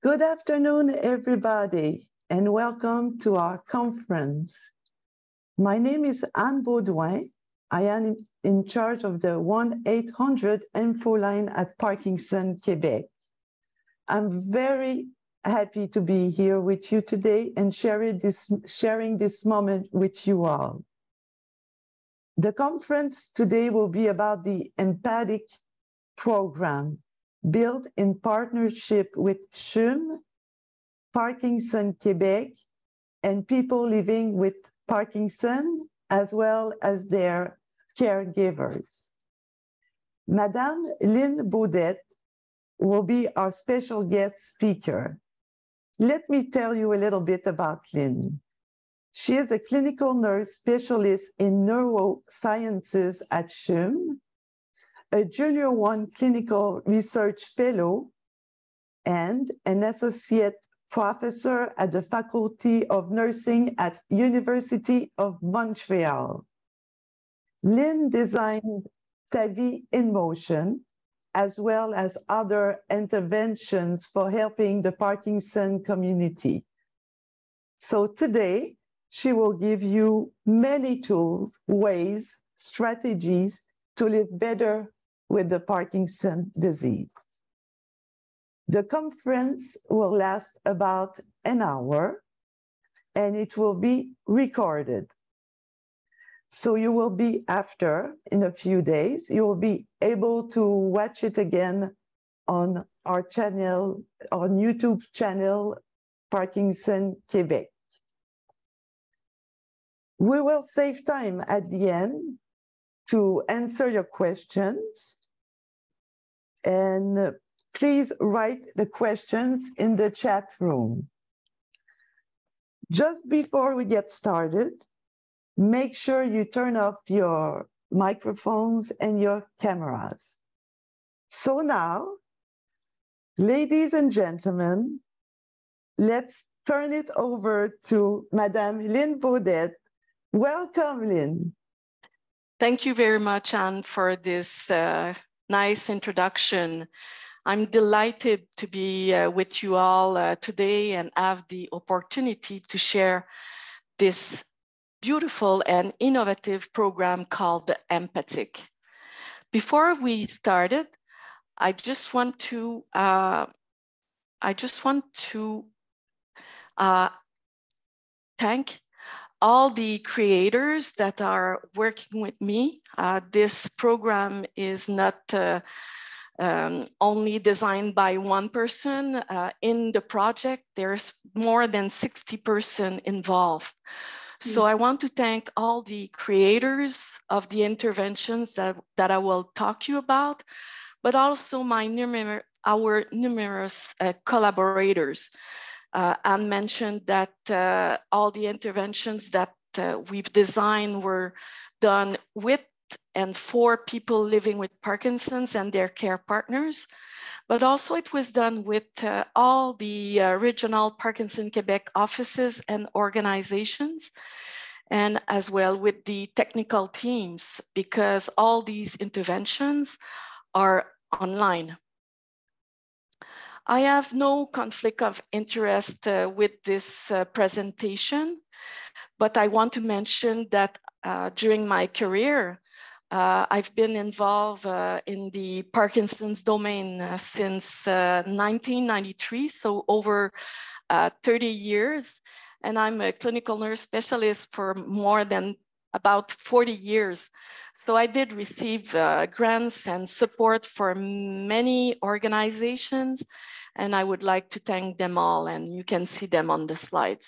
Good afternoon, everybody, and welcome to our conference. My name is Anne Baudouin. I am in charge of the 1-800 info line at Parkinson, Quebec. I'm very happy to be here with you today and sharing this moment with you all. The conference today will be about the EMPATIC program, built in partnership with CHUM, Parkinson, Quebec, and people living with Parkinson, as well as their caregivers. Madame Lynn Baudet will be our special guest speaker. Let me tell you a little bit about Lynn. She is a clinical nurse specialist in neurosciences at CHUM, a Junior 1 clinical research fellow, and an associate professor at the Faculty of Nursing at University of Montreal. Lynn designed Ta Vie in Motion, as well as other interventions for helping the Parkinson community. So today, she will give you many tools, ways, strategies to live better with the Parkinson disease. The conference will last about an hour, and it will be recorded. So you will be in a few days, you will be able to watch it again on our channel, on YouTube channel, Parkinson Quebec. We will save time at the end to answer your questions, and please write the questions in the chat room. Just before we get started, make sure you turn off your microphones and your cameras. So now, ladies and gentlemen, let's turn it over to Madame Lynn Baudet. Welcome, Lynn. Thank you very much, Anne, for this nice introduction. I'm delighted to be with you all today and have the opportunity to share this beautiful and innovative program called EMPATIC. Before we started, I just want to thank all the creators that are working with me. This program is not only designed by one person. In the project, there's more than 60 persons involved. So I want to thank all the creators of the interventions that I will talk to you about, but also our numerous collaborators. Anne mentioned that all the interventions that we've designed were done with and for people living with Parkinson's and their care partners, but also it was done with all the regional Parkinson Quebec offices and organizations, and as well with the technical teams, because all these interventions are online. I have no conflict of interest with this presentation, but I want to mention that during my career, I've been involved in the Parkinson's domain since 1993, so over 30 years. And I'm a clinical nurse specialist for more than about 40 years. So I did receive grants and support for many organizations, and I would like to thank them all, and you can see them on the slides.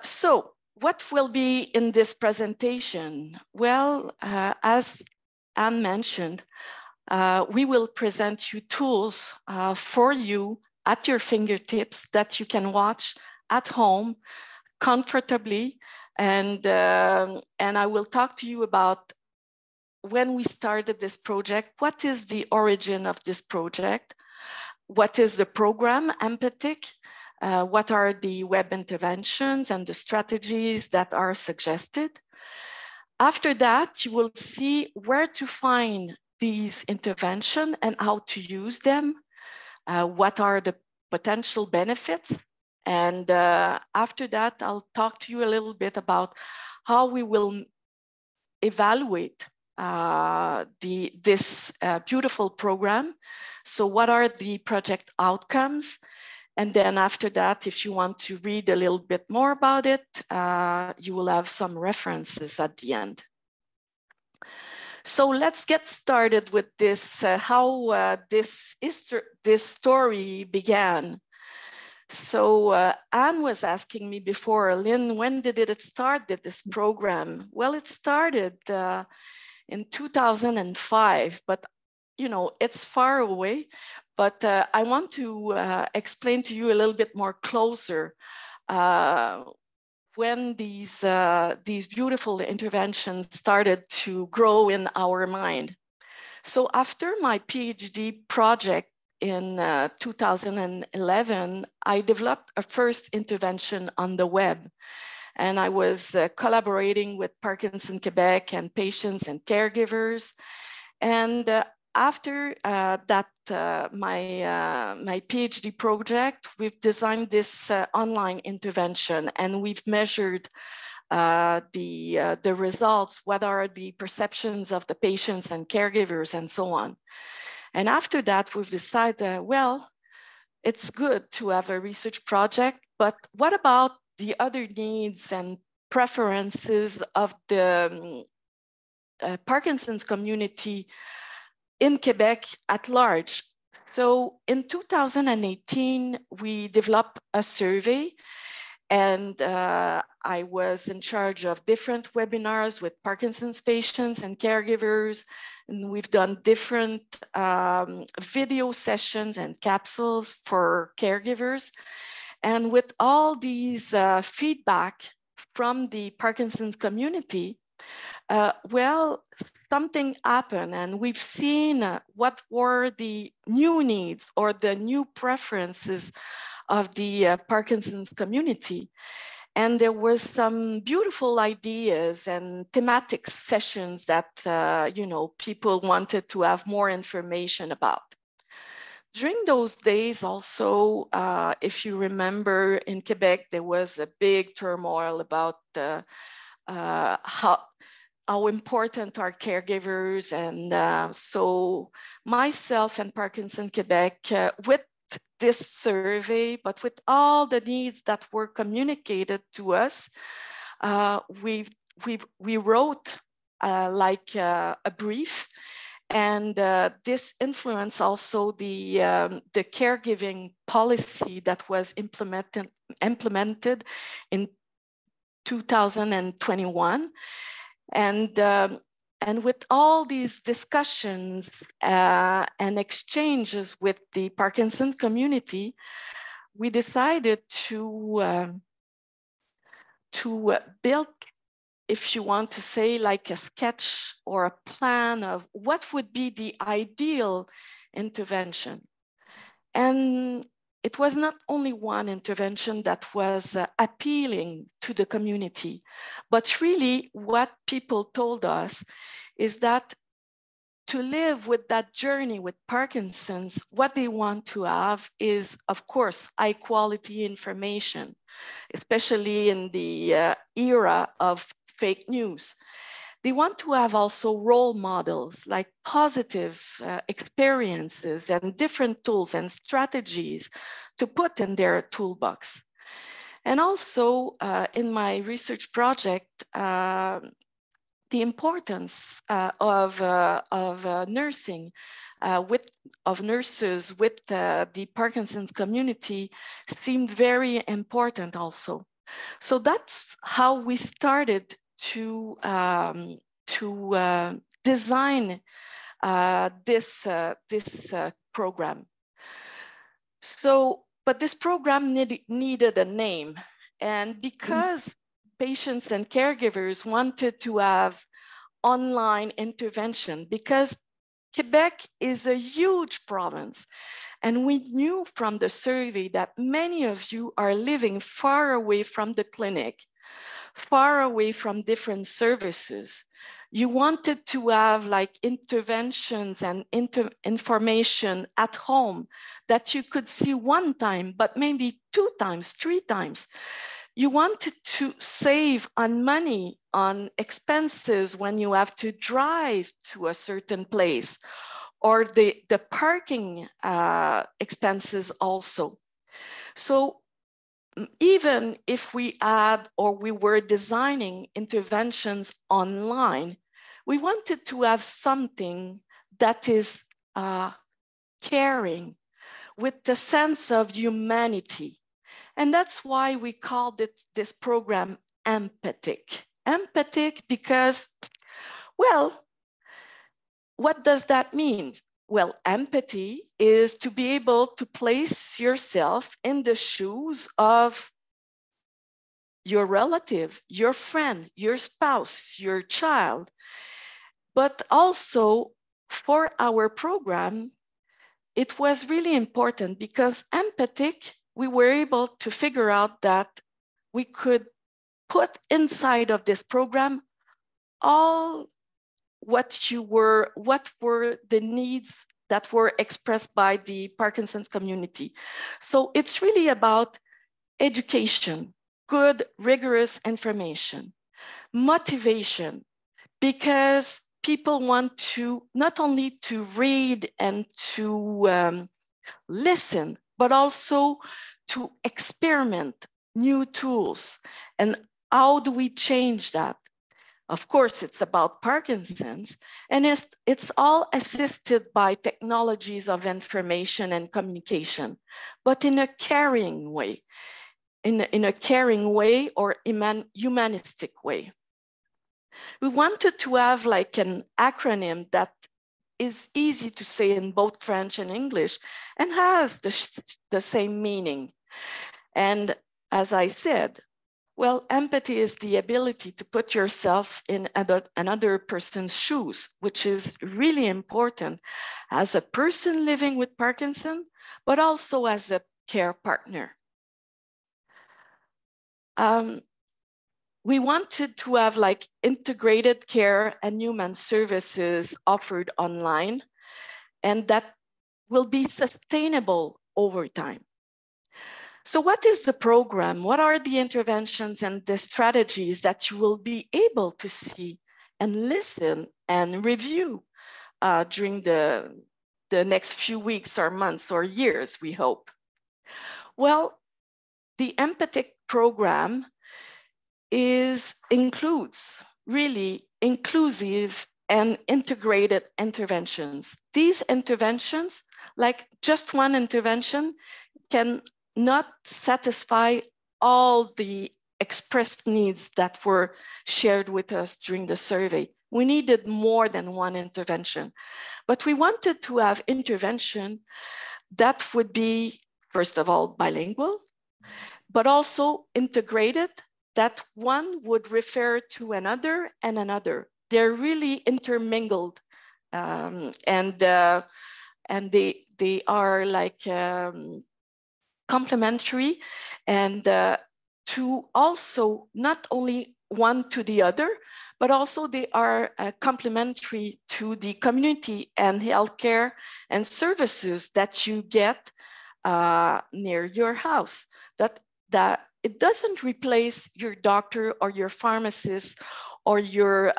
So what will be in this presentation? Well, as Anne mentioned, we will present you tools for you at your fingertips that you can watch at home comfortably. And I will talk to you about when we started this project, what is the origin of this project, what is the program EMPATIC, what are the web interventions and the strategies that are suggested. After that, you will see where to find these interventions and how to use them. what are the potential benefits. And after that, I'll talk to you a little bit about how we will evaluate this beautiful program. So what are the project outcomes? And then after that, if you want to read a little bit more about it, you will have some references at the end. So let's get started with this, how this story began. So Anne was asking me before, Lynn, when did it start, this program? Well, it started in 2005, but you know, it's far away. But I want to explain to you a little bit more closer when these beautiful interventions started to grow in our mind. So after my PhD project in 2011, I developed a first intervention on the web. And I was collaborating with Parkinson Quebec and patients and caregivers. And after my PhD project, we've designed this online intervention, and we've measured the results, what are the perceptions of the patients and caregivers and so on. And after that, we've decided, well, it's good to have a research project, but what about the other needs and preferences of the Parkinson's community in Quebec at large? So in 2018, we developed a survey, and I was in charge of different webinars with Parkinson's patients and caregivers. And we've done different video sessions and capsules for caregivers. And with all these feedback from the Parkinson's community, well, something happened, and we've seen what were the new needs or the new preferences of the Parkinson's community. And there was some beautiful ideas and thematic sessions that you know, people wanted to have more information about. During those days also, if you remember, in Quebec, there was a big turmoil about how important are caregivers. And so myself and Parkinson Quebec, with this survey, but with all the needs that were communicated to us, we wrote like a brief, and this influenced also the caregiving policy that was implemented in 2021. And with all these discussions and exchanges with the Parkinson community, we decided to build, if you want to say, like a sketch or a plan of what would be the ideal intervention. And it was not only one intervention that was appealing to the community, but really what people told us is that to live with that journey with Parkinson's, what they want to have is, of course, high quality information, especially in the era of fake news. They want to have also role models, like positive experiences and different tools and strategies to put in their toolbox. And also in my research project, the importance of nursing, of nurses with the Parkinson's community seemed very important also. So that's how we started to design this program. So, but this program needed a name, and because patients and caregivers wanted to have online intervention, because Quebec is a huge province, and we knew from the survey that many of you are living far away from the clinic, far away from different services. You wanted to have like interventions and information at home that you could see one time, but maybe 2 times, 3 times. You wanted to save on money, on expenses when you have to drive to a certain place, or the parking expenses also. So even if we had or we were designing interventions online, we wanted to have something that is caring, with the sense of humanity. And that's why we called this program EMPATIC. EMPATIC because, well, what does that mean? Well, empathy is to be able to place yourself in the shoes of your relative, your friend, your spouse, your child. But also for our program, it was really important because EMPATIC, we were able to figure out that we could put inside of this program all what were the needs that were expressed by the Parkinson's community. So it's really about education, good, rigorous information, motivation, because people want to not only to read and to listen, but also to experiment new tools. And how do we change that? Of course, it's about Parkinson's, and it's all assisted by technologies of information and communication, but in a caring way, in a caring way or humanistic way. We wanted to have like an acronym that is easy to say in both French and English and has the same meaning. And as I said, well, empathy is the ability to put yourself in another person's shoes, which is really important as a person living with Parkinson, but also as a care partner. We wanted to have like integrated care and human services offered online, and that will be sustainable over time. So what is the program? What are the interventions and the strategies that you will be able to see and listen and review during the next few weeks or months or years, we hope? Well, the EMPATIC program includes really inclusive and integrated interventions. These interventions, like just one intervention, can not satisfy all the expressed needs that were shared with us during the survey. We needed more than one intervention, but we wanted to have intervention that would be, first of all, bilingual, but also integrated, that one would refer to another and another. They're really intermingled, and they are like complementary, and to also not only one to the other, but also they are complementary to the community and healthcare and services that you get near your house. That it doesn't replace your doctor or your pharmacist or your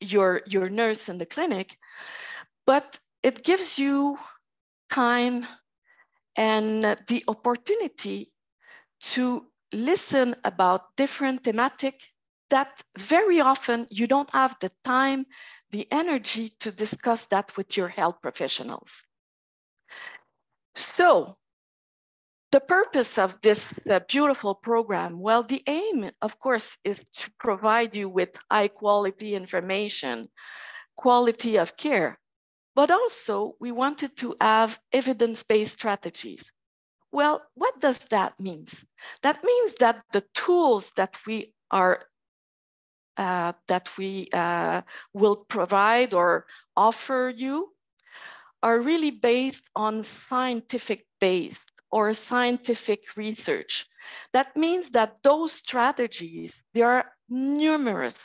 nurse in the clinic, but it gives you time and the opportunity to listen about different thematic that very often you don't have the time, the energy to discuss that with your health professionals. So the purpose of this beautiful program, well, the aim, of course, is to provide you with high quality information, quality of care, but also we wanted to have evidence-based strategies. Well, what does that mean? That means that the tools that we will provide or offer you are really based on scientific base or scientific research. That means that those strategies, they are numerous.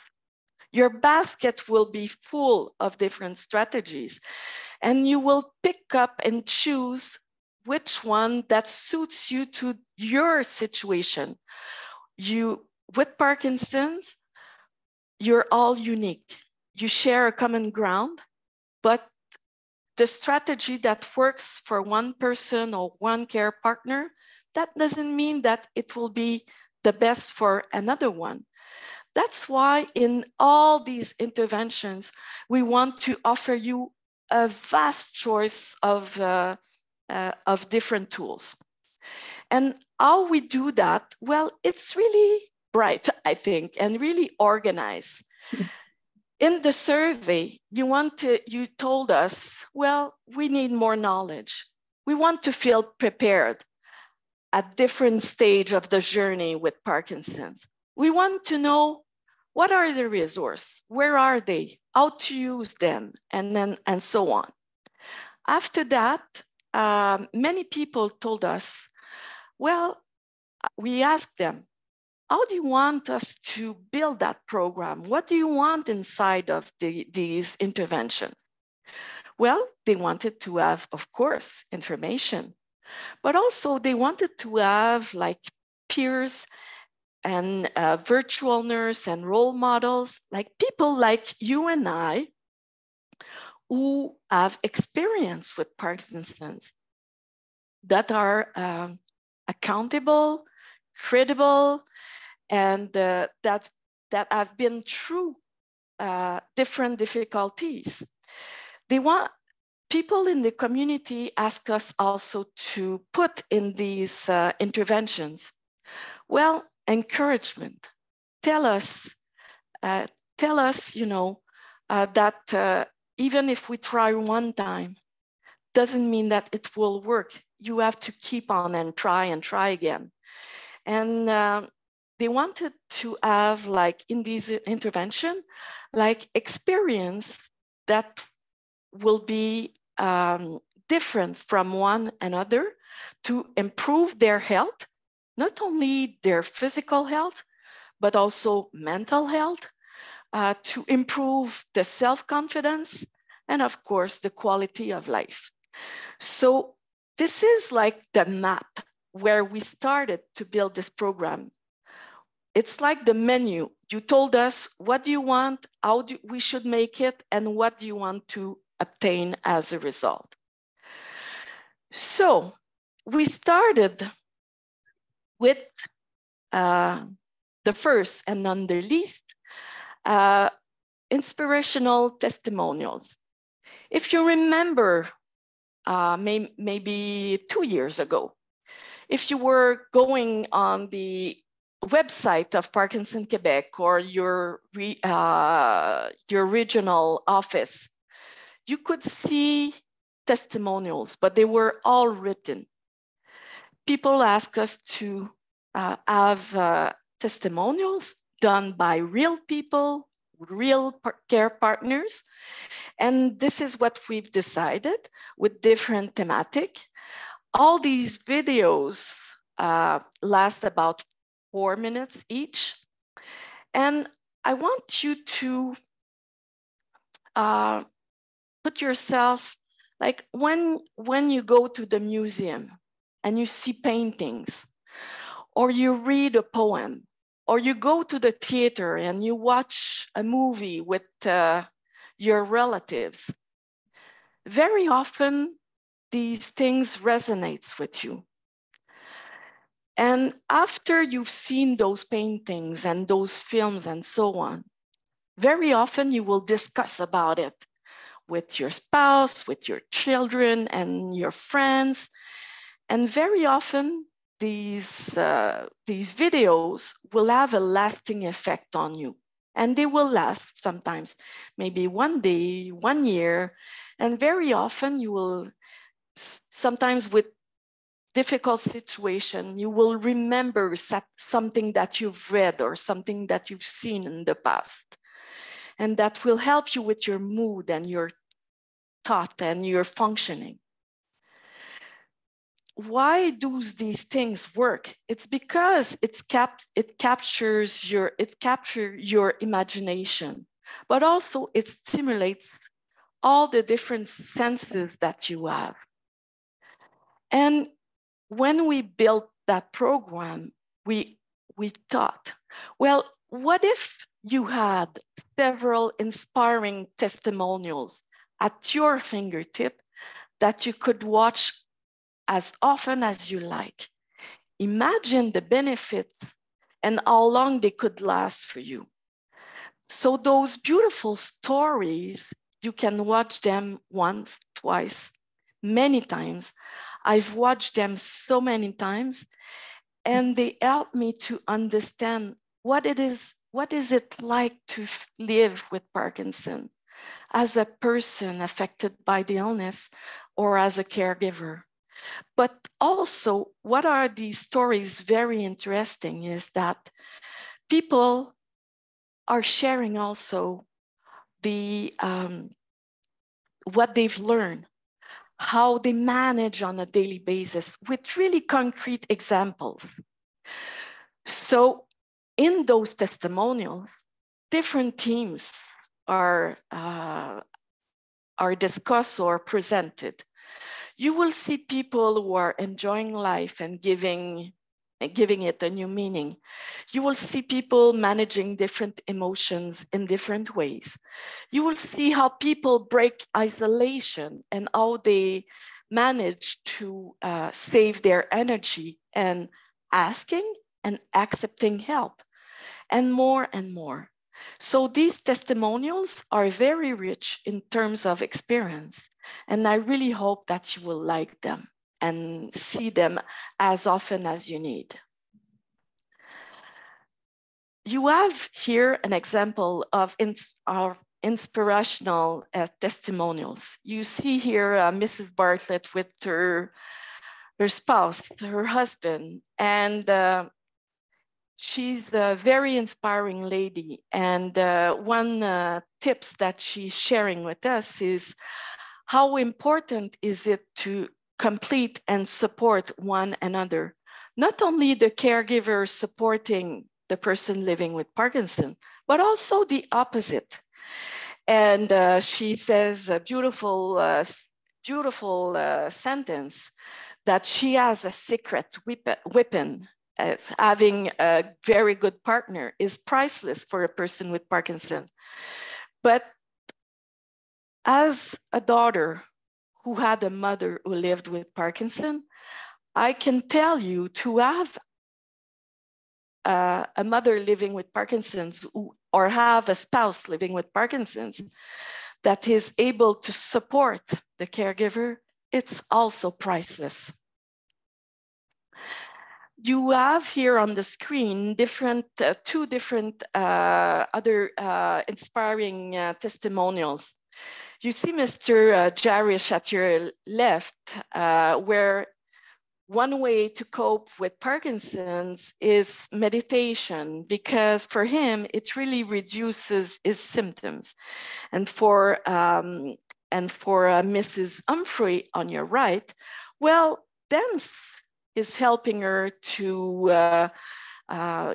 Your basket will be full of different strategies, and you will pick up and choose which one that suits you to your situation. With Parkinson's, you're all unique. You share a common ground, but the strategy that works for one person or one care partner, that doesn't mean that it will be the best for another one. That's why in all these interventions, we want to offer you a vast choice of different tools. And how we do that? Well, it's really bright, I think, and really organized. In the survey, you told us, well, we need more knowledge. We want to feel prepared at different stage of the journey with Parkinson's. We want to know what are the resources, where are they, how to use them, and so on. After that, many people told us, well, we asked them, how do you want us to build that program? What do you want inside of these interventions? Well, they wanted to have, of course, information, but also they wanted to have like peers and virtual nurse and role models, like people like you and I who have experience with Parkinson's that are accountable, credible, and that have been through different difficulties. They want people in the community ask us also to put in these interventions, well, encouragement. Tell us, that even if we try one time, doesn't mean that it will work. You have to keep on and try again. And they wanted to have, like in these intervention, like experience that will be different from one another to improve their health, not only their physical health, but also mental health, to improve the self-confidence, and of course, the quality of life. So this is like the map where we started to build this program. It's like the menu. You told us, what do you want, how we should make it, and what do you want to obtain as a result. So we started with the first and not the least, inspirational testimonials. If you remember, maybe 2 years ago, if you were going on the website of Parkinson Quebec or your regional office, you could see testimonials, but they were all written. People ask us to have testimonials done by real people, real care partners. And this is what we've decided with different thematic. All these videos last about 4 minutes each. And I want you to put yourself, like when you go to the museum and you see paintings, or you read a poem, or you go to the theater and you watch a movie with your relatives, very often these things resonates with you. And after you've seen those paintings and those films and so on, very often you will discuss about it with your spouse, with your children and your friends. And very often these videos will have a lasting effect on you. And they will last sometimes, maybe 1 day, 1 year. And very often you will, sometimes with difficult situation, you will remember something that you've read or something that you've seen in the past. And that will help you with your mood and your thought and your functioning. Why do these things work? It's because it captures your imagination. but also it stimulates all the different senses that you have. And when we built that program, we thought, well, what if you had several inspiring testimonials at your fingertip that you could watch as often as you like? Imagine the benefits and how long they could last for you. So those beautiful stories, you can watch them once, twice, many times. I've watched them so many times, and they help me to understand what is it like to live with Parkinson as a person affected by the illness or as a caregiver. But also, what are these stories very interesting is that people are sharing also the what they've learned, how they manage on a daily basis with really concrete examples. So in those testimonials, different themes are discussed or presented. You will see people who are enjoying life and giving it a new meaning. You will see people managing different emotions in different ways. You will see how people break isolation and how they manage to save their energy and asking and accepting help, and more and more. So these testimonials are very rich in terms of experience, and I really hope that you will like them and see them as often as you need. You have here an example of our inspirational testimonials. You see here Mrs. Bartlett with her spouse, her husband, and she's a very inspiring lady. And one tips that she's sharing with us is how important is it to complete and support one another. Not only the caregiver supporting the person living with Parkinson, but also the opposite. And she says a beautiful sentence that she has a secret weapon. Having a very good partner is priceless for a person with Parkinson. But as a daughter who had a mother who lived with Parkinson, I can tell you to have a mother living with Parkinson's or have a spouse living with Parkinson's that is able to support the caregiver, it's also priceless. You have here on the screen two different other inspiring testimonials. You see Mr. Jarish at your left, where one way to cope with Parkinson's is meditation, because for him, it really reduces his symptoms. And for Mrs. Humphrey on your right, well, dance is helping her to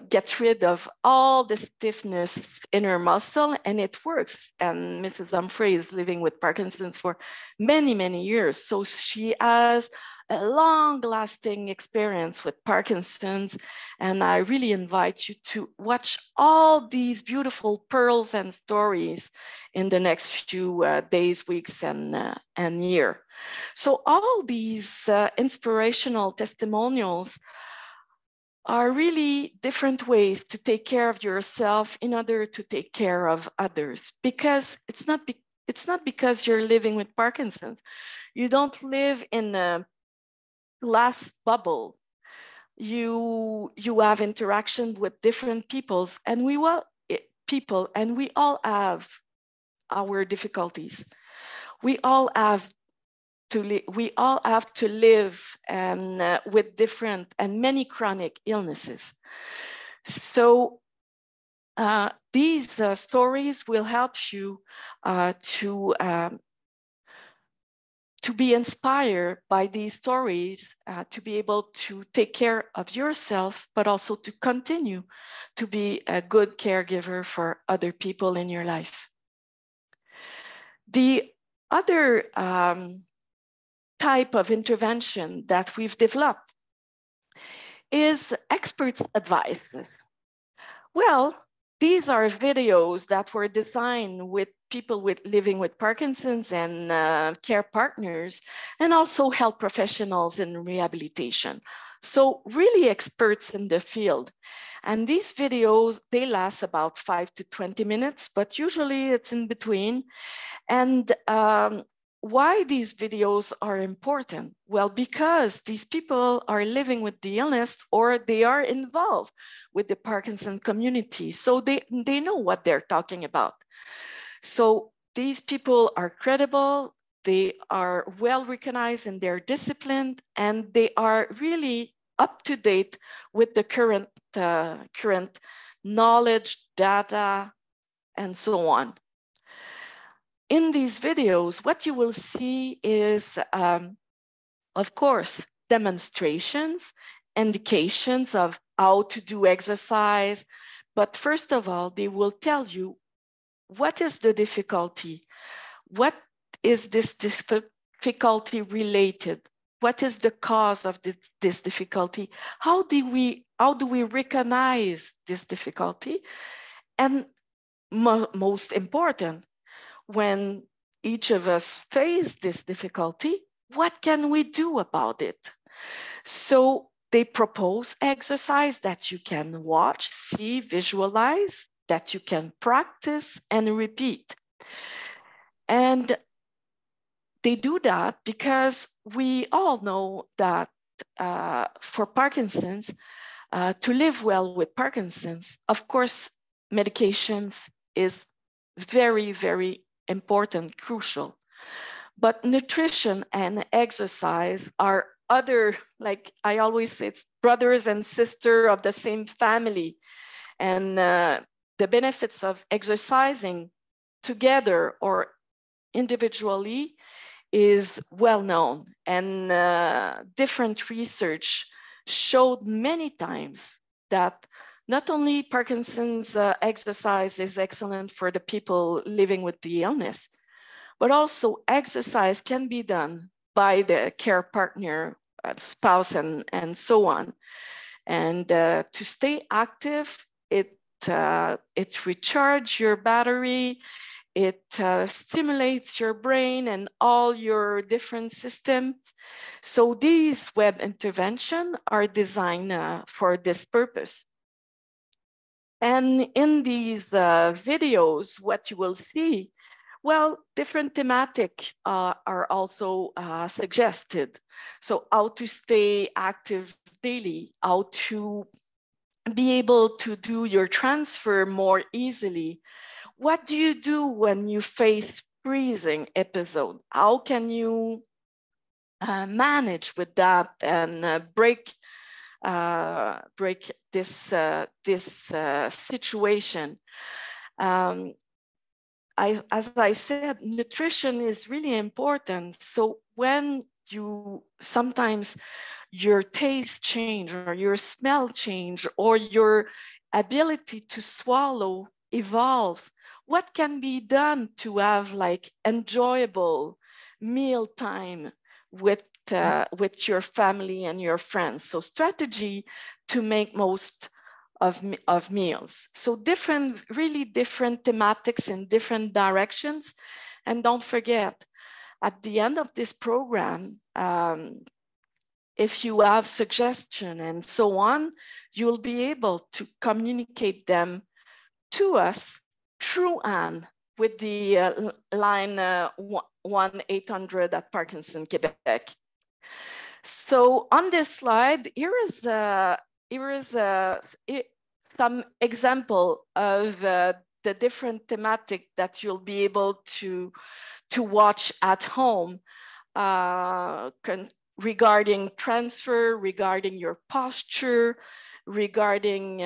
get rid of all the stiffness in her muscle, and it works. And Mrs. Humphrey is living with Parkinson's for many, many years. So she has a long-lasting experience with Parkinson's, and I really invite you to watch all these beautiful pearls and stories in the next few days, weeks, and year. So all these inspirational testimonials are really different ways to take care of yourself in order to take care of others, because it's not because you're living with Parkinson's. You don't live in a glass bubble. You have interaction with different people, and we all have our difficulties. We all have to live and with different and many chronic illnesses. So these stories will help you to be inspired by these stories, to be able to take care of yourself, but also to continue to be a good caregiver for other people in your life. The other type of intervention that we've developed is expert advice. Well, these are videos that were designed with people living with Parkinson's and care partners, and also health professionals in rehabilitation. So really experts in the field. And these videos, they last about 5 to 20 minutes, but usually it's in between. And why these videos are important? Well, because these people are living with the illness or they are involved with the Parkinson community. So they know what they're talking about. So these people are credible, they are well recognized in their discipline, and they are really up to date with the current knowledge, data, and so on. In these videos, what you will see is, of course, demonstrations, indications of how to do exercise. But first of all, they will tell you what is the difficulty? What is this difficulty related? What is the cause of this difficulty? How do we recognize this difficulty? And most important, when each of us face this difficulty, what can we do about it? So they propose exercise that you can watch, see, visualize, that you can practice and repeat. And they do that because we all know that for Parkinson's, to live well with Parkinson's, of course, medications is very, very important, crucial. But nutrition and exercise are other, like I always say, it's brothers and sisters of the same family. And the benefits of exercising together or individually is well known. And different research showed many times that not only Parkinson's exercise is excellent for the people living with the illness, but also exercise can be done by the care partner, spouse, and so on. And to stay active, it recharges your battery, it stimulates your brain and all your different systems. So these web interventions are designed for this purpose. And in these videos, what you will see, well, different thematic are also suggested. So how to stay active daily, how to be able to do your transfer more easily. What do you do when you face freezing episode? How can you manage with that and break this situation? As I said, nutrition is really important. So when you sometimes your taste change or your smell change or your ability to swallow evolves, what can be done to have like enjoyable meal time with your family and your friends? So strategy to make most of meals. So really different thematics in different directions. And don't forget, at the end of this program, if you have suggestion and so on, you'll be able to communicate them to us through Anne with the line 1-800 at Parkinson, Quebec. So on this slide, here is some example of the different thematic that you'll be able to watch at home regarding transfer, regarding your posture, regarding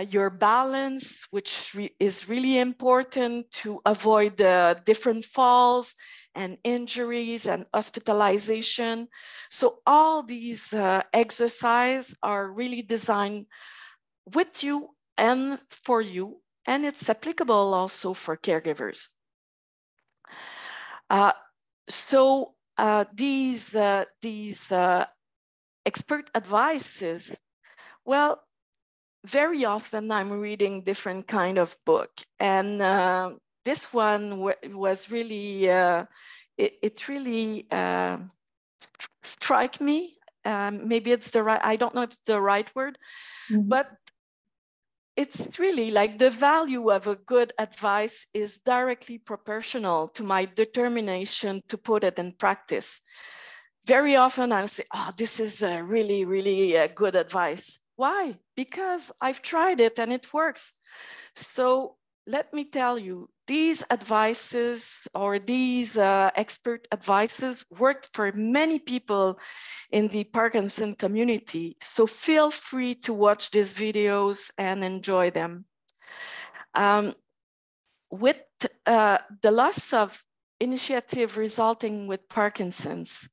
your balance, which is really important to avoid different falls and injuries and hospitalization. So all these exercises are really designed with you and for you, and it's applicable also for caregivers. These expert advices, well, very often I'm reading different kind of book, and this one was really, it really strike me. Maybe it's the right, I don't know if it's the right word, but it's really like the value of a good advice is directly proportional to my determination to put it in practice. Very often I'll say, oh, this is really, really good advice. Why? Because I've tried it and it works. So let me tell you, these advices or these expert advices worked for many people in the Parkinson community. So feel free to watch these videos and enjoy them. With the loss of initiative resulting with Parkinson's,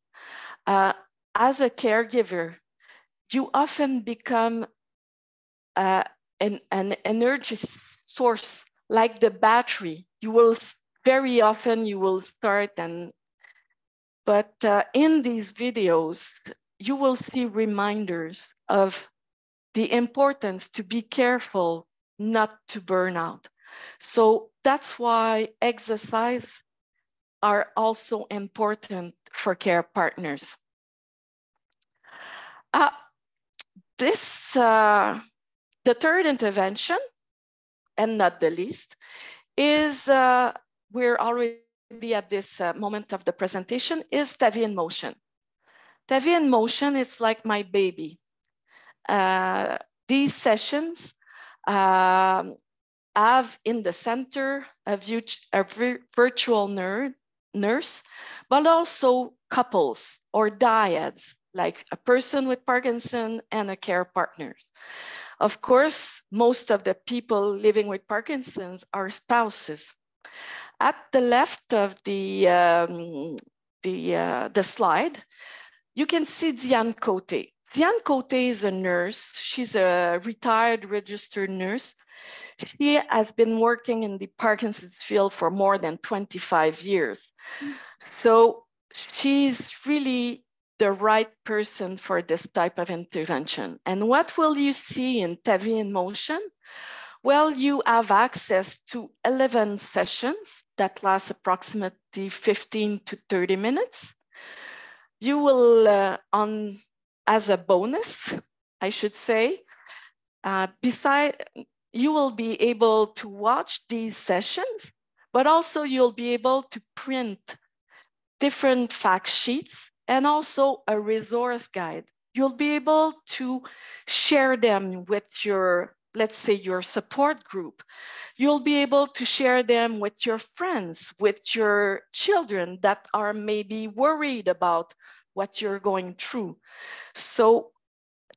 as a caregiver, you often become an energy source, like the battery. You will very often you will start but in these videos, you will see reminders of the importance to be careful not to burn out. So that's why exercise are also important for care partners. The third intervention, and not the least, is we're already at this moment of the presentation, is TAVI in Motion. TAVI in Motion is like my baby. These sessions have in the center a virtual nurse, but also couples or dyads, like a person with Parkinson and a care partner. Of course, most of the people living with Parkinson's are spouses. At the left of the slide, you can see Diane Cote. Diane Cote is a nurse. She's a retired registered nurse. She has been working in the Parkinson's field for more than 25 years. So she's really the right person for this type of intervention. And what will you see in TAVI in Motion? Well, you have access to 11 sessions that last approximately 15 to 30 minutes. You will, as a bonus, I should say, you will be able to watch these sessions, but also you'll be able to print different fact sheets and also a resource guide. You'll be able to share them with your, let's say, your support group. You'll be able to share them with your friends, with your children that are maybe worried about what you're going through. So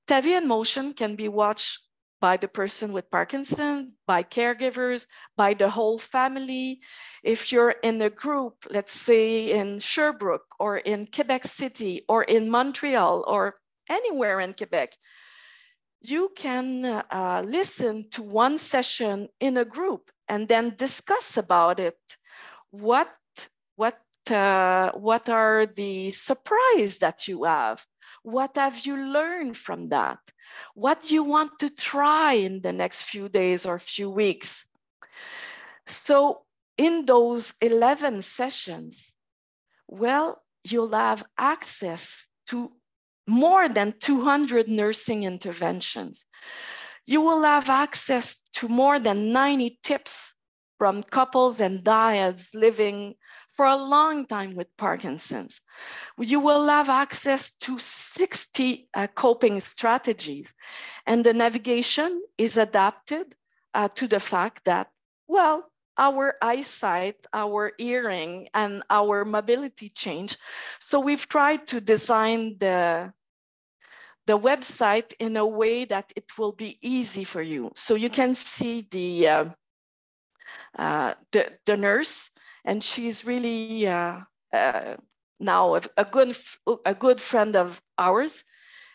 TAVI in Motion can be watched by the person with Parkinson, by caregivers, by the whole family. If you're in a group, let's say in Sherbrooke or in Quebec City or in Montreal or anywhere in Quebec, you can listen to one session in a group and then discuss about it. What are the surprises that you have? What have you learned from that? What do you want to try in the next few days or few weeks? So in those 11 sessions, well, you'll have access to more than 200 nursing interventions. You will have access to more than 90 tips from couples and dyads living for a long time with Parkinson's. You will have access to 60 coping strategies, and the navigation is adapted to the fact that, well, our eyesight, our hearing, and our mobility change. So we've tried to design the website in a way that it will be easy for you. So you can see the nurse, and she's really now a good friend of ours.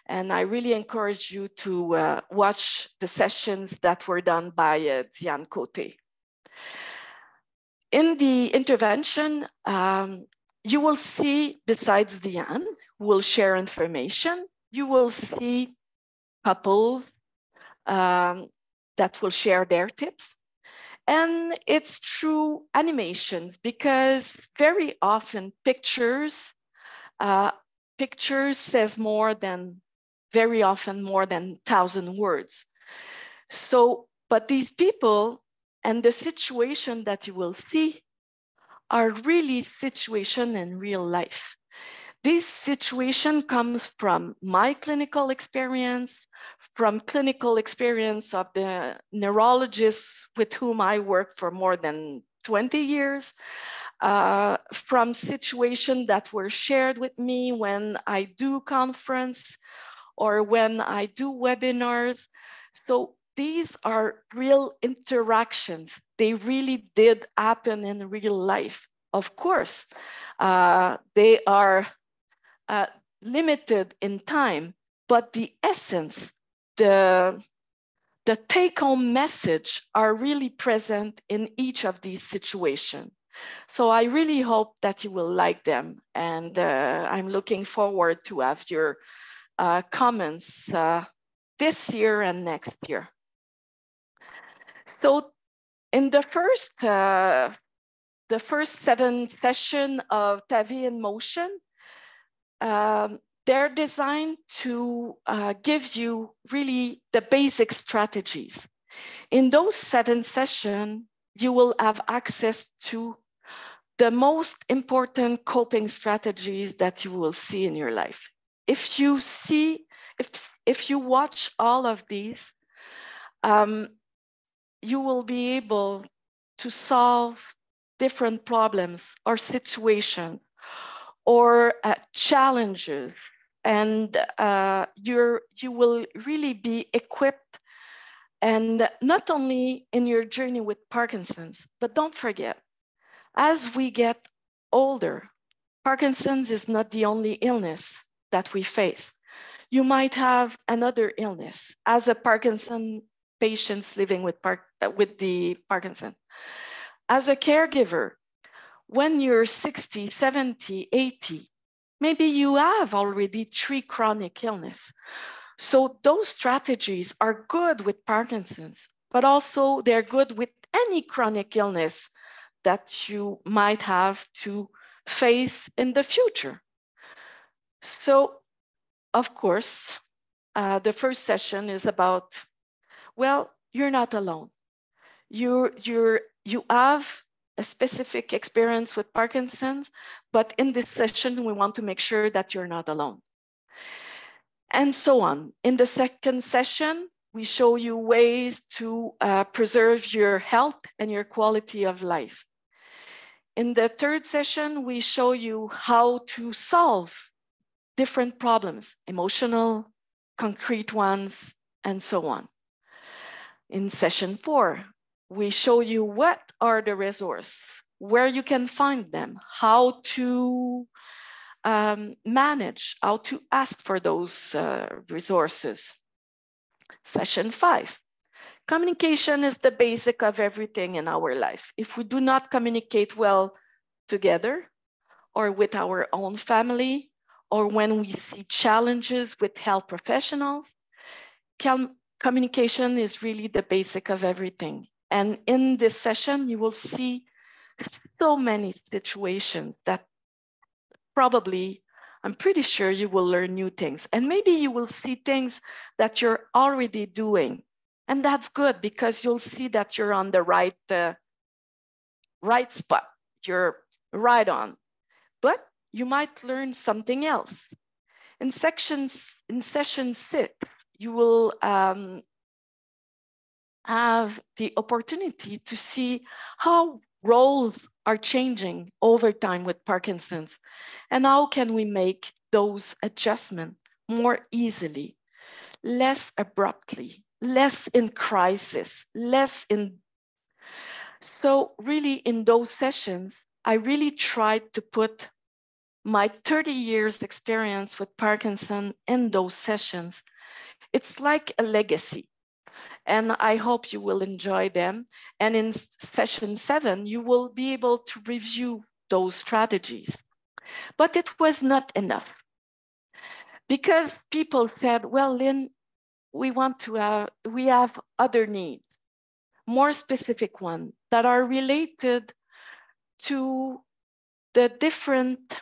And I really encourage you to watch the sessions that were done by Diane Cote. In the intervention, you will see, besides Diane, who will share information, you will see couples that will share their tips. And it's through animations, because very often pictures says very often more than 1,000 words. So, but these people and the situation that you will see are really situation in real life. This situation comes from my clinical experience, from clinical experience of the neurologists with whom I work for more than 20 years, from situations that were shared with me when I do conference or when I do webinars. So these are real interactions. They really did happen in real life. Of course, they are limited in time, but the essence, the take-home message are really present in each of these situations. So I really hope that you will like them. And I'm looking forward to have your comments this year and next year. So in the first 7 sessions of Ta Vie in Motion, they're designed to give you really the basic strategies. In those 7 sessions, you will have access to the most important coping strategies that you will see in your life. If you watch all of these, you will be able to solve different problems or situations or challenges, and you will really be equipped, and not only in your journey with Parkinson's, but don't forget, as we get older, Parkinson's is not the only illness that we face. You might have another illness as a Parkinson patient living with the Parkinson. As a caregiver, when you're 60, 70, 80, maybe you have already 3 chronic illnesses. So those strategies are good with Parkinson's, but also they're good with any chronic illness that you might have to face in the future. So, of course, the first session is about, well, you're not alone. You have a specific experience with Parkinson's, but in this session, we want to make sure that you're not alone. And so on. In the second session, we show you ways to preserve your health and your quality of life. In the third session, we show you how to solve different problems, emotional, concrete ones, and so on. In session 4, we show you what are the resources, where you can find them, how to manage, how to ask for those resources. Session 5, communication is the basic of everything in our life. If we do not communicate well together or with our own family, or when we see challenges with health professionals, communication is really the basic of everything. And in this session, you will see so many situations that probably, I'm pretty sure you will learn new things. And maybe you will see things that you're already doing. And that's good, because you'll see that you're on the right spot. You're right on. But you might learn something else. In session 6, you will have the opportunity to see how roles are changing over time with Parkinson's, and how can we make those adjustments more easily, less abruptly, less in crisis, less in. So really in those sessions, I really tried to put my 30 years experience with Parkinson in those sessions. It's like a legacy, and I hope you will enjoy them. And in session 7, you will be able to review those strategies. But it was not enough, because people said, well, Lynn, we have other needs, more specific ones that are related to the different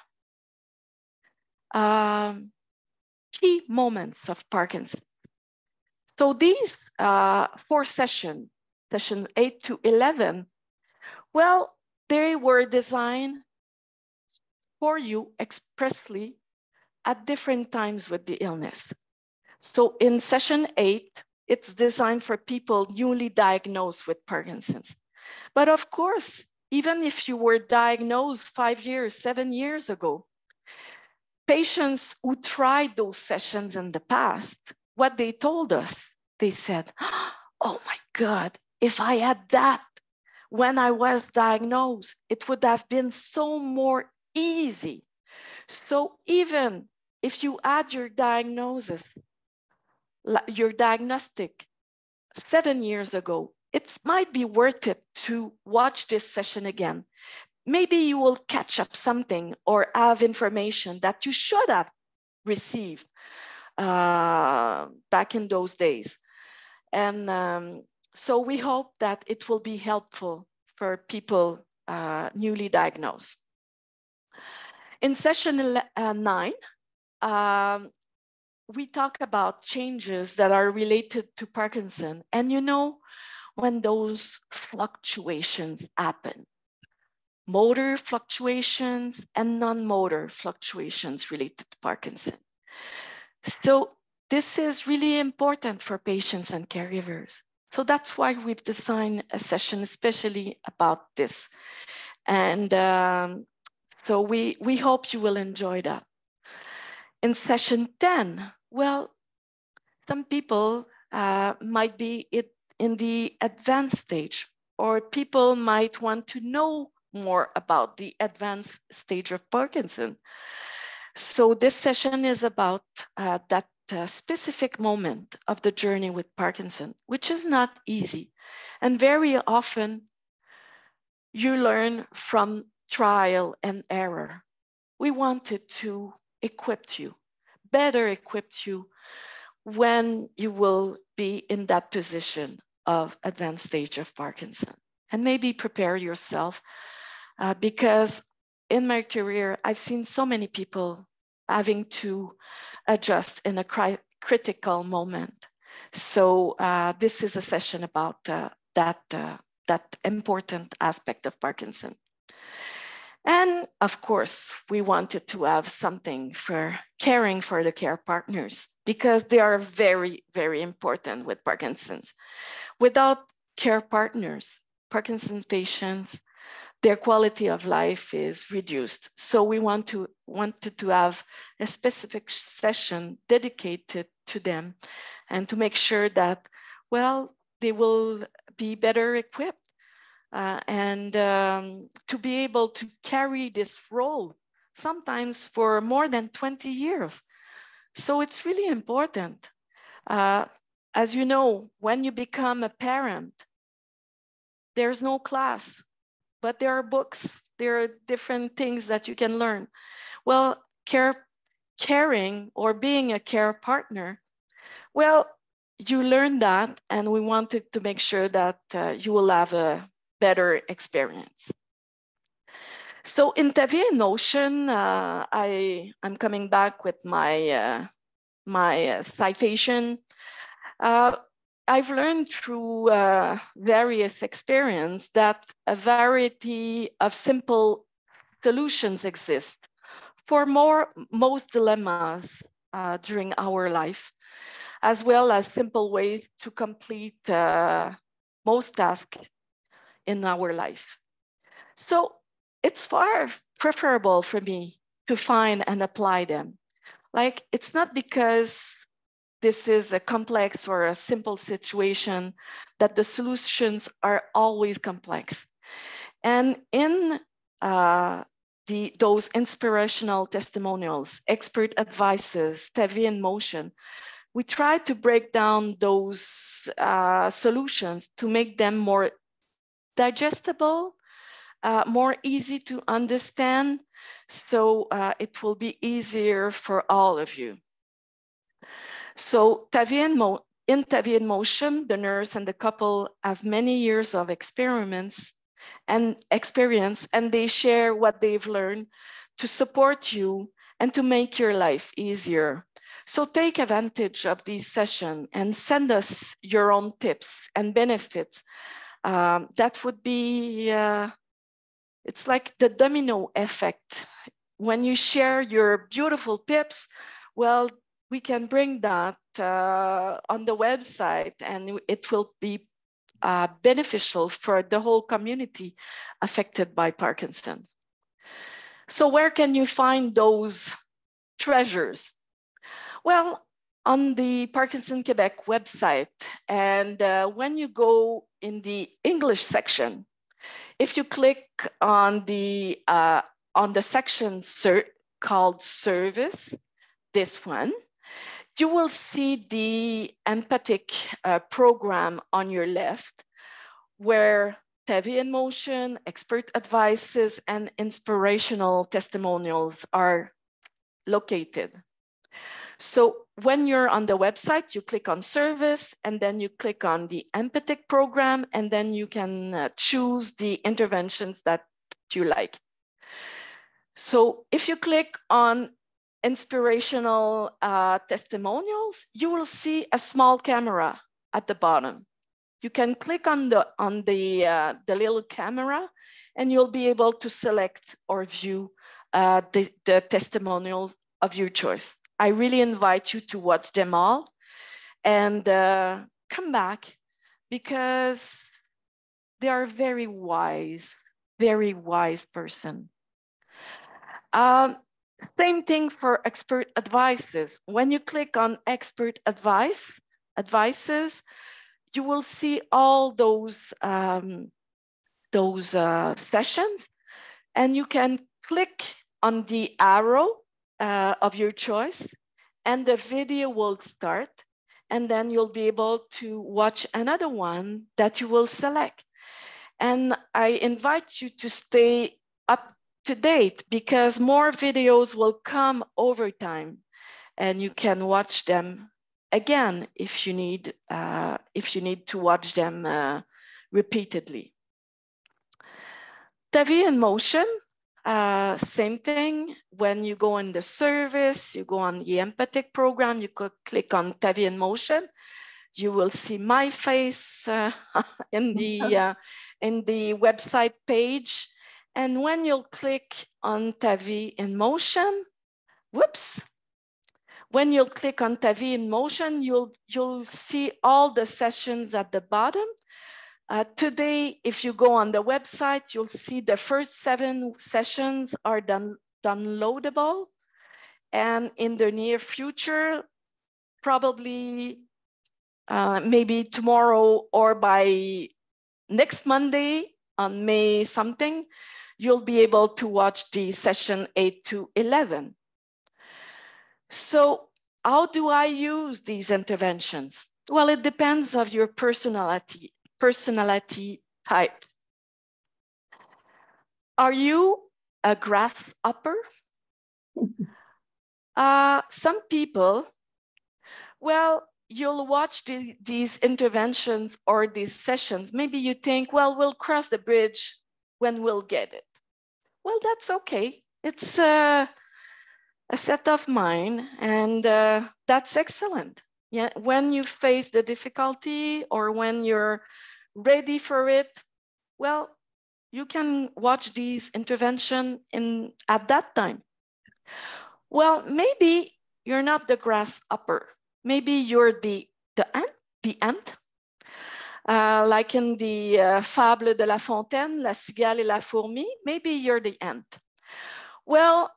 key moments of Parkinson. So these 4 sessions, session 8 to 11, well, they were designed for you expressly at different times with the illness. So in session 8, it's designed for people newly diagnosed with Parkinson's. But of course, even if you were diagnosed 5 years, 7 years ago, patients who tried those sessions in the past, what they told us, they said, oh my God, if I had that when I was diagnosed, it would have been so more easy. So even if you add your diagnosis, your diagnostic 7 years ago, it might be worth it to watch this session again. Maybe you will catch up something or have information that you should have received back in those days. And so we hope that it will be helpful for people newly diagnosed. In session 9, we talk about changes that are related to Parkinson. And you know, when those fluctuations happen, motor fluctuations and non-motor fluctuations related to Parkinson. So this is really important for patients and caregivers. So that's why we've designed a session especially about this. And so we hope you will enjoy that. In session 10, well, some people might be in the advanced stage, or people might want to know more about the advanced stage of Parkinson. So this session is about that specific moment of the journey with Parkinson, which is not easy. And very often you learn from trial and error. We wanted to equip you, better equip you when you will be in that position of advanced stage of Parkinson. And maybe prepare yourself because in my career, I've seen so many people having to adjust in a critical moment. So this is a session about that important aspect of Parkinson. And of course, we wanted to have something for caring for the care partners, because they are very, very important with Parkinson's. Without care partners, Parkinson's patients, their quality of life is reduced. So we wanted to have a specific session dedicated to them and to make sure that, well, they will be better equipped and to be able to carry this role, sometimes for more than 20 years. So it's really important. As you know, when you become a parent, there's no class, but there are books, there are different things that you can learn. Well, caring or being a care partner, well, you learn that, and we wanted to make sure that you will have a better experience. So in Tavia in Ocean, I'm coming back with my, citation. I've learned through various experience that a variety of simple solutions exist for most dilemmas during our life, as well as simple ways to complete most tasks in our life. So it's far preferable for me to find and apply them. Like, it's not because this is a complex or a simple situation that the solutions are always complex. And in those inspirational testimonials, expert advices, Ta Vie in Motion, we try to break down those solutions to make them more digestible, more easy to understand, so it will be easier for all of you. So in Ta Vie in Motion, the nurse and the couple have many years of experience, and they share what they've learned to support you and to make your life easier. So take advantage of these sessions and send us your own tips and benefits. That would be, it's like the domino effect. When you share your beautiful tips, well, we can bring that on the website, and it will be beneficial for the whole community affected by Parkinson's. So where can you find those treasures? Well, on the Parkinson Quebec website, and when you go in the English section, if you click on the section called Service, this one, you will see the EMPATIC program on your left, where Ta Vie in Motion, expert advices, and inspirational testimonials are located. So when you're on the website, you click on Service, and then you click on the EMPATIC program, and then you can choose the interventions that you like. So if you click on inspirational testimonials, you will see a small camera at the bottom. You can click on the little camera, and you'll be able to select or view the testimonials of your choice. I really invite you to watch them all and come back, because they are very wise person. Same thing for expert advices. When you click on expert advices, you will see all those sessions, and you can click on the arrow of your choice, and the video will start, and then you'll be able to watch another one that you will select. And I invite you to stay up to date, because more videos will come over time, and you can watch them again if you need to watch them repeatedly. Ta Vie in Motion, same thing. When you go in the service, you go on the EMPATIC program, you could click on Ta Vie in Motion. You will see my face in the website page. And when you'll click on Ta Vie in Motion, whoops. When you'll click on Ta Vie in Motion, you'll see all the sessions at the bottom. Today, if you go on the website, you'll see the first 7 sessions are downloadable. And in the near future, probably maybe tomorrow or by next Monday on May something, you'll be able to watch the session 8 to 11. So how do I use these interventions? Well, it depends on your personality type. Are you a grasshopper? Some people, well, you'll watch these interventions or these sessions. Maybe you think, well, we'll cross the bridge when we'll get it. Well, that's okay. It's a set of mind, and that's excellent. Yeah, when you face the difficulty or when you're ready for it, well, you can watch these interventions at that time. Well, maybe you're not the grasshopper. Maybe you're the ant. Like in the Fable de La Fontaine, La Cigale et la Fourmi, maybe you're the ant. Well,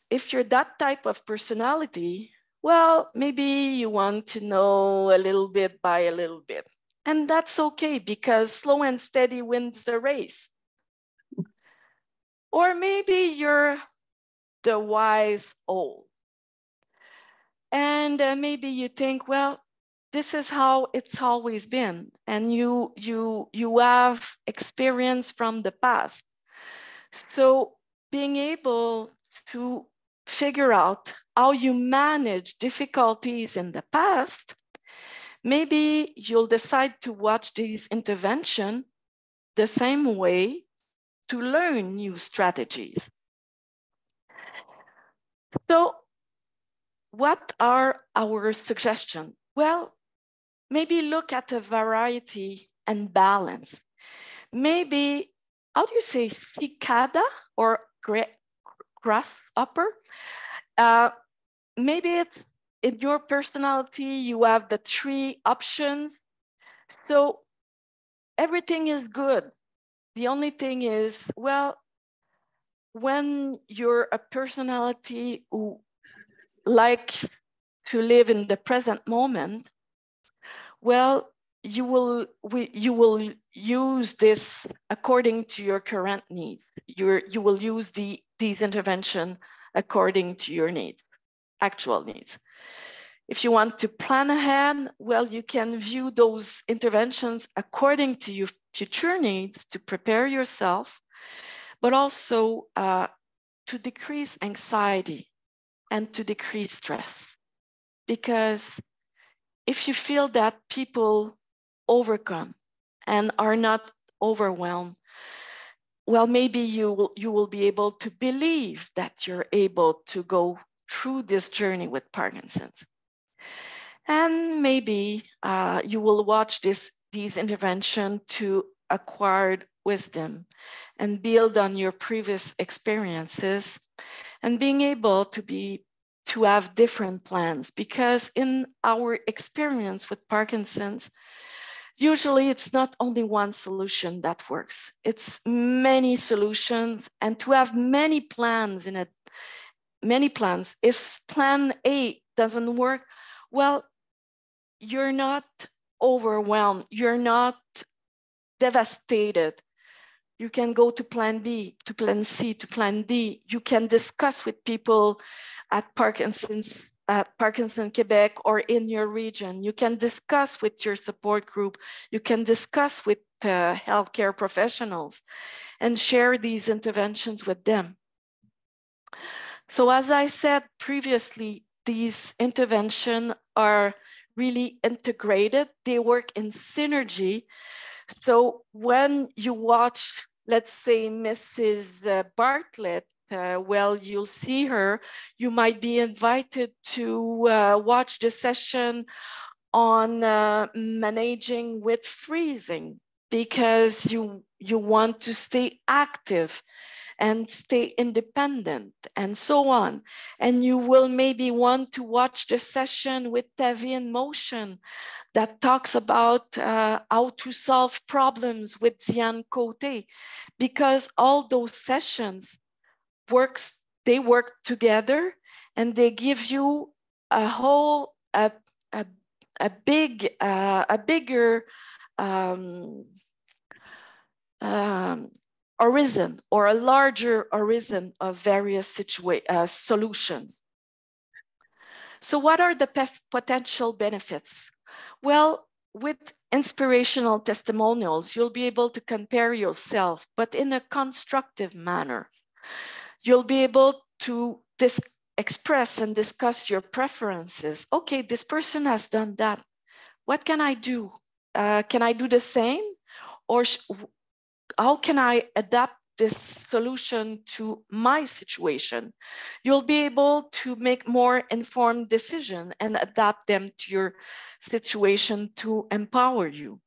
if you're that type of personality, well, maybe you want to know a little bit by a little bit. And that's okay, because slow and steady wins the race. Or maybe you're the wise old. And maybe you think, well, this is how it's always been. And you have experience from the past. So being able to figure out how you manage difficulties in the past, maybe you'll decide to watch these interventions the same way to learn new strategies. So what are our suggestions? Well, maybe look at a variety and balance. Maybe, how do you say, cicada or grasshopper? Maybe it's in your personality, you have the 3 options. So everything is good. The only thing is, well, when you're a personality who likes to live in the present moment, well, you will use this according to your current needs. You will use these interventions according to your needs, actual needs. If you want to plan ahead, well, you can view those interventions according to your future needs to prepare yourself, but also to decrease anxiety and to decrease stress. Because if you feel that people overcome and are not overwhelmed, well, maybe you will be able to believe that you're able to go through this journey with Parkinson's. And maybe you will watch these interventions to acquire wisdom and build on your previous experiences and being able to have different plans, because in our experience with Parkinson's, usually it's not only one solution that works, it's many solutions, and to have many plans in it, many plans. If plan A doesn't work, well, you're not overwhelmed, you're not devastated. You can go to plan B, to plan C, to plan D. You can discuss with people at Parkinson Quebec or in your region. You can discuss with your support group. You can discuss with healthcare professionals and share these interventions with them. So as I said previously, these interventions are really integrated. They work in synergy. So when you watch, let's say, Mrs. Bartlett, well, you'll see her, you might be invited to watch the session on managing with freezing, because you want to stay active and stay independent and so on. And you will maybe want to watch the session with Tavi in Motion that talks about how to solve problems with Diane Cote, because all those sessions work together and they give you a whole, a bigger horizon, or a larger horizon of various solutions. So what are the potential benefits? Well, with inspirational testimonials, you'll be able to compare yourself, but in a constructive manner. You'll be able to express and discuss your preferences. Okay, this person has done that. What can I do? Can I do the same? Or how can I adapt this solution to my situation? You'll be able to make more informed decisions and adapt them to your situation to empower you.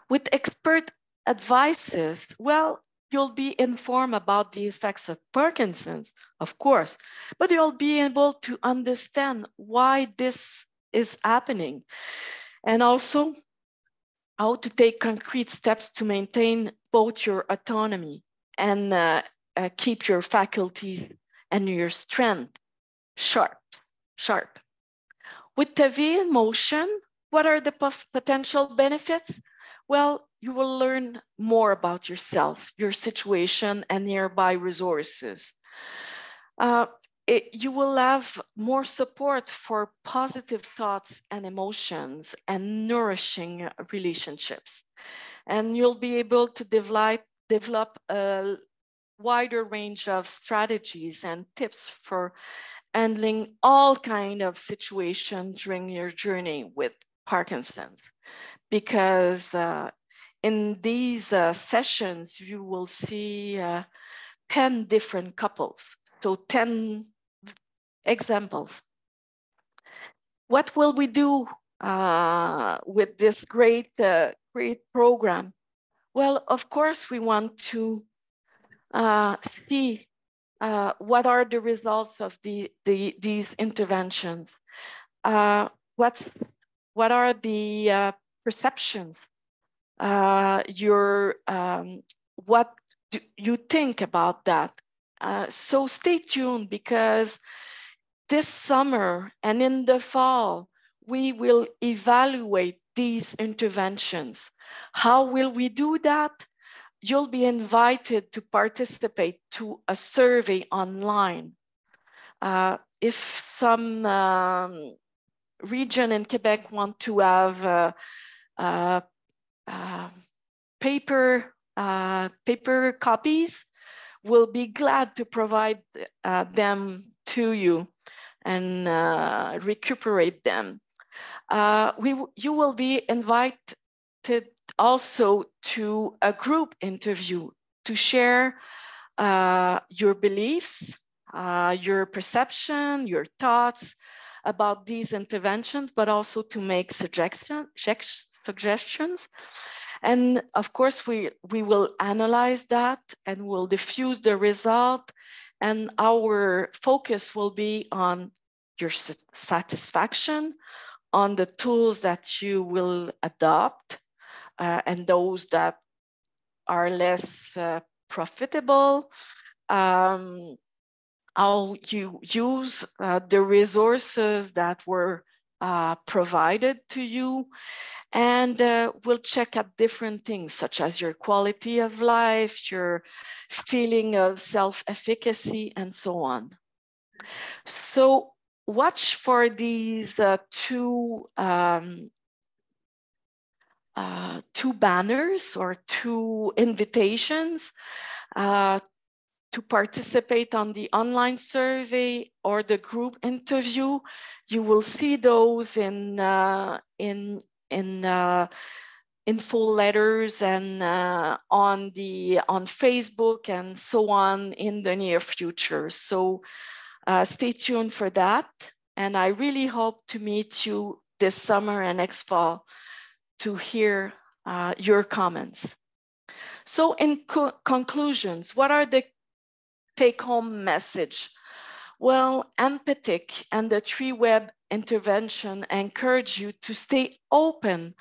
With expert advices, well, you'll be informed about the effects of Parkinson's, of course, but you'll be able to understand why this is happening, and also how to take concrete steps to maintain both your autonomy and keep your faculties and your strength sharp. With Tavi in Motion, what are the potential benefits? Well, you will learn more about yourself, your situation, and nearby resources. You will have more support for positive thoughts and emotions and nourishing relationships. And you'll be able to develop a wider range of strategies and tips for handling all kinds of situations during your journey with Parkinson's. Because in these sessions, you will see 10 different couples. So 10 examples. What will we do with this great program? Well, of course, we want to see what are the results of these interventions. What are the perceptions? What do you think about that? So stay tuned, because this summer and in the fall, we will evaluate these interventions. How will we do that? You'll be invited to participate to a survey online. If some region in Quebec want to have paper copies, we'll be glad to provide them to you and recuperate them. You will be invited also to a group interview to share your beliefs, your perception, your thoughts about these interventions, but also to make suggestions. And of course, we will analyze that and we'll diffuse the result. And our focus will be on your satisfaction, on the tools that you will adopt, and those that are less profitable, how you use the resources that were provided to you. And we'll check at different things, such as your quality of life, your feeling of self-efficacy, and so on. So watch for these two banners or two invitations to participate on the online survey or the group interview. You will see those in full letters and on Facebook and so on in the near future. So stay tuned for that. And I really hope to meet you this summer and next fall to hear your comments. So in conclusions, what are the take-home message? Well, EMPATIC and the TreeWeb intervention encourage you to stay open,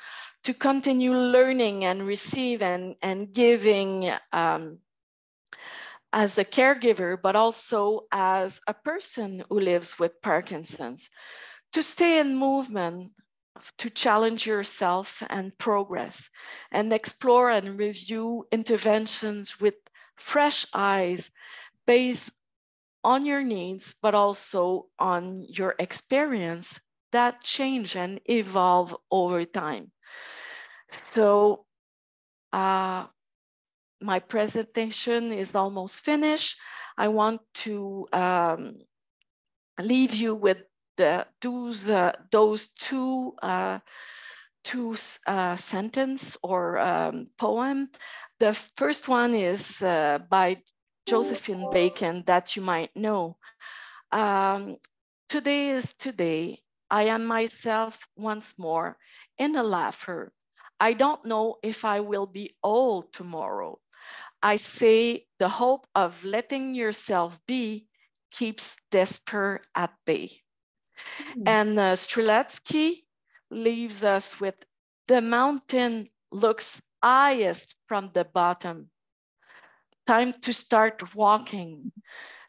to continue learning and receive and giving as a caregiver, but also as a person who lives with Parkinson's, to stay in movement, to challenge yourself and progress, and explore and review interventions with fresh eyes based on your needs, but also on your experience that change and evolve over time. So my presentation is almost finished. I want to leave you with those two sentence or poem. The first one is by Josephine Bacon that you might know. Today is today. I am myself once more in a laugher. I don't know if I will be old tomorrow. I say the hope of letting yourself be keeps despair at bay. And Streletsky leaves us with the mountain looks highest from the bottom. Time to start walking.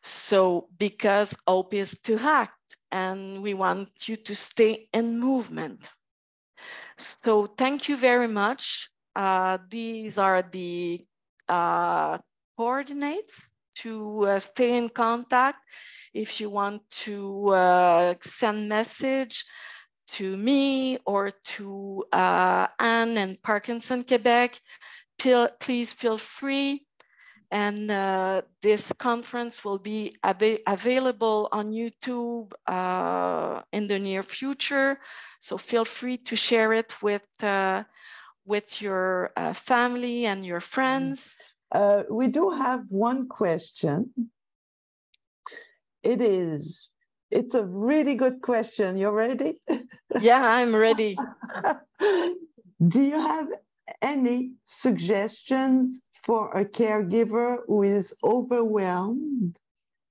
So because hope is to act, and we want you to stay in movement. So thank you very much. these are the coordinates to stay in contact. If you want to send message to me or to Anne and Parkinson Quebec, please feel free. And this conference will be available on YouTube in the near future. So feel free to share it with your family and your friends. We do have one question. It's a really good question. You ready? Yeah, I'm ready. Do you have any suggestions for a caregiver who is overwhelmed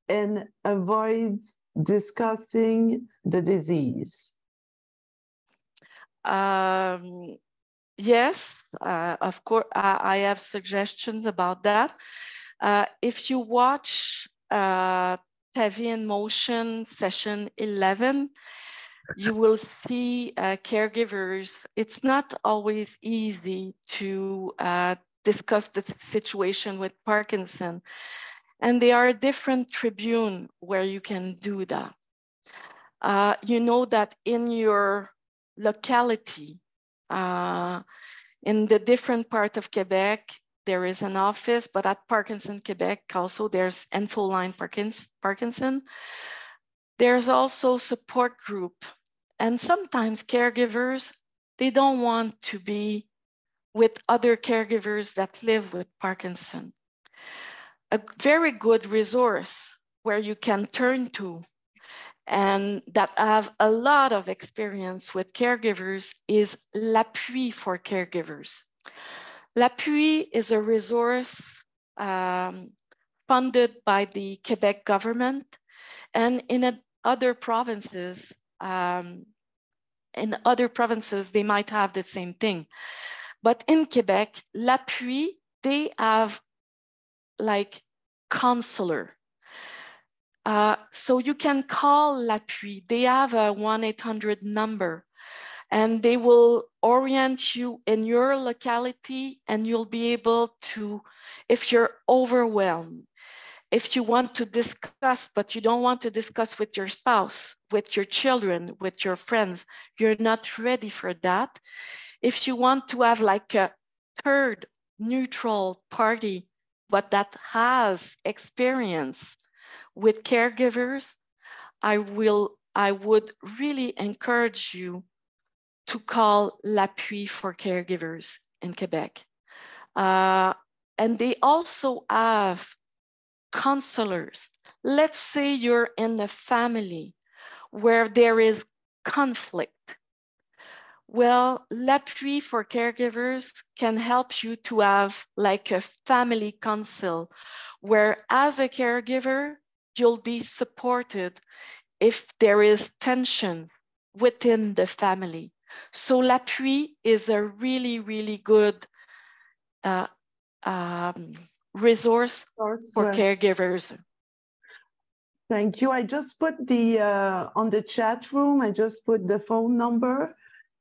and avoids discussing the disease? Yes, of course, I have suggestions about that. If you watch Ta Vie in Motion session 11, you will see caregivers. It's not always easy to discuss the situation with Parkinson. And there are different tribune where you can do that. You know that in your locality, in the different part of Quebec, there is an office, but at Parkinson Quebec also there's InfoLine Parkinson. There's also support group. And sometimes caregivers, they don't want to be with other caregivers that live with Parkinson. A very good resource where you can turn to and that have a lot of experience with caregivers is L'Appui for Caregivers. L'Appui is a resource funded by the Quebec government, and in other provinces, they might have the same thing. But in Quebec, L'Appui, they have like counselor. So you can call L'Appui. They have a 1-800 number and they will orient you in your locality and you'll be able to, if you're overwhelmed, if you want to discuss, but you don't want to discuss with your spouse, with your children, with your friends, you're not ready for that. If you want to have like a third neutral party, but that has experience with caregivers, I would really encourage you to call L'Appui for Caregivers in Quebec. And they also have counselors. Let's say you're in a family where there is conflict. Well, L'Appui for Caregivers can help you to have like a family council where as a caregiver, you'll be supported if there is tension within the family. So L'Appui is a really, really good resource for caregivers. Thank you. I just put the, on the chat room, I just put the phone number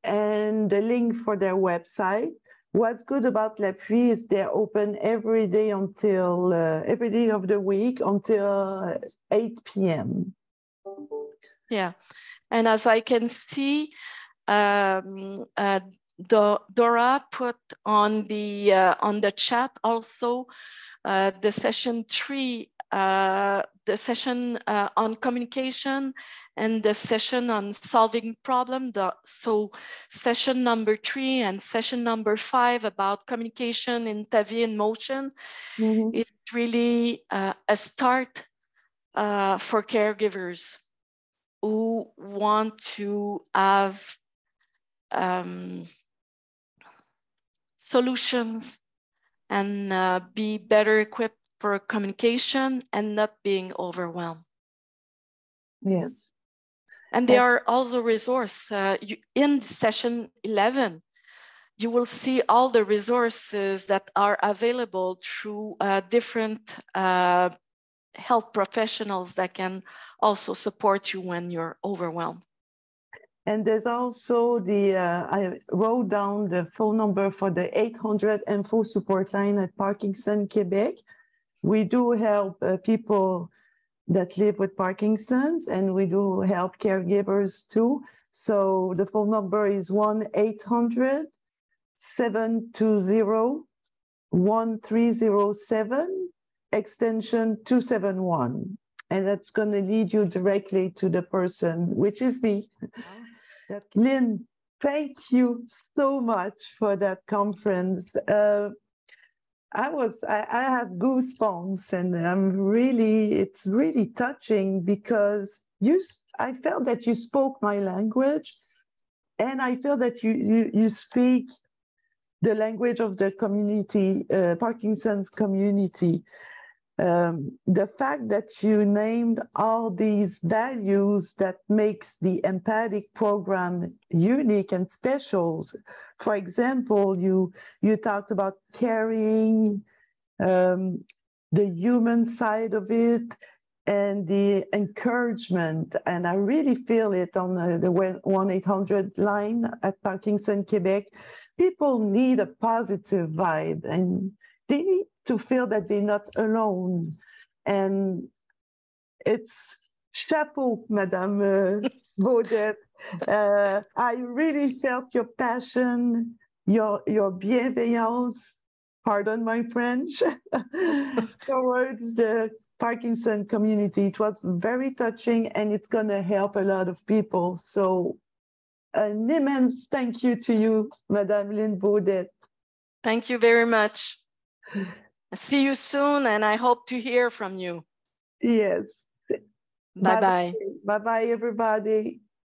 and the link for their website. What's good about L'Appui is they're open every day until, every day of the week until 8 p.m. Yeah, and as I can see, Dora put on the chat also the session 3, the session on communication and the session on solving problem. So session number 3 and session number 5 about communication in Ta Vie in Motion. It's really a start for caregivers who want to have solutions and be better equipped for communication and not being overwhelmed. Yes. And there are also resources. In session 11, you will see all the resources that are available through different health professionals that can also support you when you're overwhelmed. And there's also I wrote down the phone number for the 800 info support line at Parkinson, Quebec. We do help people that live with Parkinson's, and we do help caregivers too. So the phone number is 1-800-720-1307, extension 271. And that's going to lead you directly to the person, which is me. Lynn, thank you so much for that conference. I have goosebumps, and it's really touching because I felt that you spoke my language, and I feel that you speak the language of the community, Parkinson's community. The fact that you named all these values that makes the EMPATIC program unique and special. For example, you talked about caring, the human side of it, and the encouragement. And I really feel it on the 1-800 line at Parkinson, Quebec. People need a positive vibe, and they need to feel that they're not alone. And it's chapeau, Madame Baudette. I really felt your passion, your bienveillance, pardon my French, towards the Parkinson community. It was very touching, and it's going to help a lot of people. So an immense thank you to you, Madame Lynn Baudette. Thank you very much. See you soon, and I hope to hear from you. Yes. Bye-bye. Bye-bye, everybody.